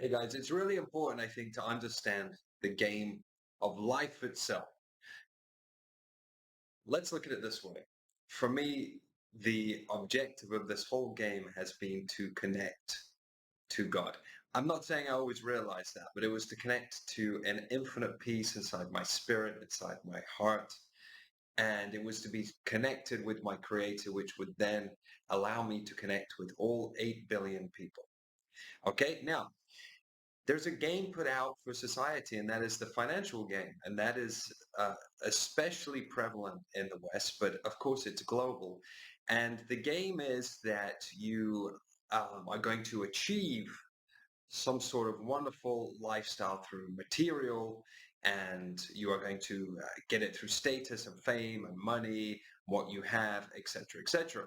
Hey guys, it's really important, I think, to understand the game of life itself. Let's look at it this way. For me, the objective of this whole game has been to connect to God. I'm not saying I always realized that, but it was to connect to an infinite peace inside my spirit, inside my heart, and it was to be connected with my creator, which would then allow me to connect with all 8 billion people. Okay, now there's a game put out for society, and that is the financial game, and that is especially prevalent in the West, but of course it's global. And the game is that you are going to achieve some sort of wonderful lifestyle through material, and you are going to get it through status and fame and money, what you have, etc., etc.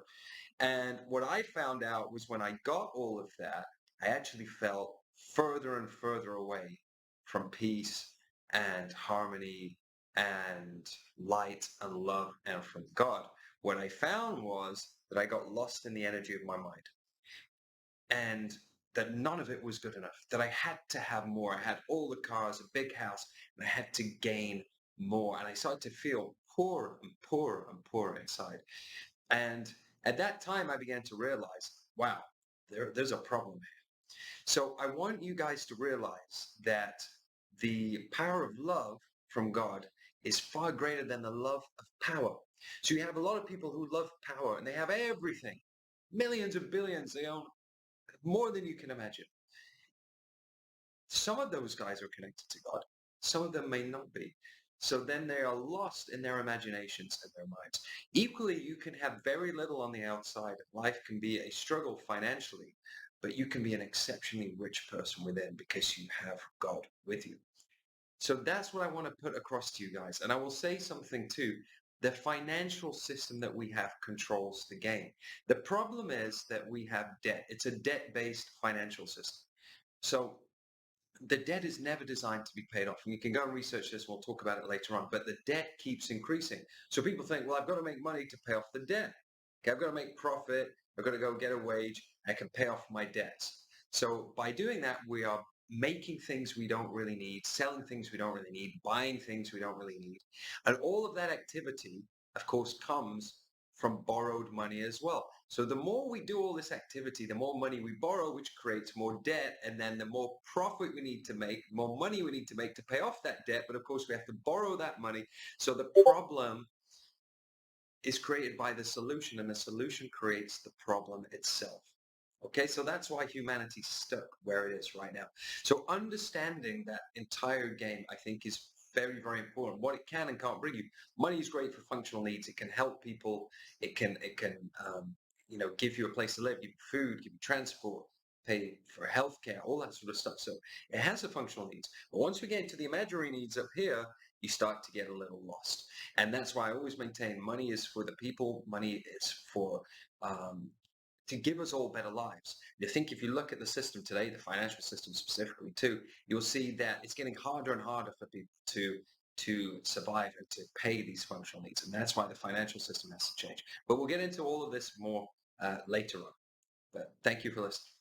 And what I found out was when I got all of that, I actually felt further and further away from peace and harmony and light and love and from God. What I found was that I got lost in the energy of my mind and that none of it was good enough, that I had to have more. I had all the cars, a big house, and I had to gain more. And I started to feel poorer and poorer and poorer inside. And at that time, I began to realize, wow, there's a problem here. So I want you guys to realize that the power of love from God is far greater than the love of power. So you have a lot of people who love power and they have everything, millions of billions, they own more than you can imagine. Some of those guys are connected to God. Some of them may not be. So then they are lost in their imaginations and their minds. Equally, you can have very little on the outside. Life can be a struggle financially, but you can be an exceptionally rich person within because you have God with you. So that's what I want to put across to you guys. And I will say something too. The financial system that we have controls the game. The problem is that we have debt. It's a debt-based financial system. So the debt is never designed to be paid off. And you can go and research this. We'll talk about it later on. But the debt keeps increasing. So people think, well, I've got to make money to pay off the debt. Okay, I've got to make profit. I've got to go get a wage. I can pay off my debts. So by doing that, we are making things we don't really need, selling things we don't really need, buying things we don't really need. And all of that activity, of course, comes from borrowed money as well. So the more we do all this activity, the more money we borrow, which creates more debt. And then the more profit we need to make, more money we need to make to pay off that debt. But of course, we have to borrow that money. So the problem is created by the solution, and the solution creates the problem itself. Okay, so that's why humanity's stuck where it is right now. So understanding that entire game, I think, is very, very important. What it can and can't bring you. Money is great for functional needs. It can help people. It can give you a place to live, give you food, give you transport, pay for healthcare, all that sort of stuff. So it has a functional needs. But once we get into the imaginary needs up here, you start to get a little lost. And that's why I always maintain money is for the people. Money is for to give us all better lives. I think if you look at the system today, the financial system specifically too, you'll see that it's getting harder and harder for people to survive and to pay these functional needs. And that's why the financial system has to change. But we'll get into all of this more later on. But thank you for listening.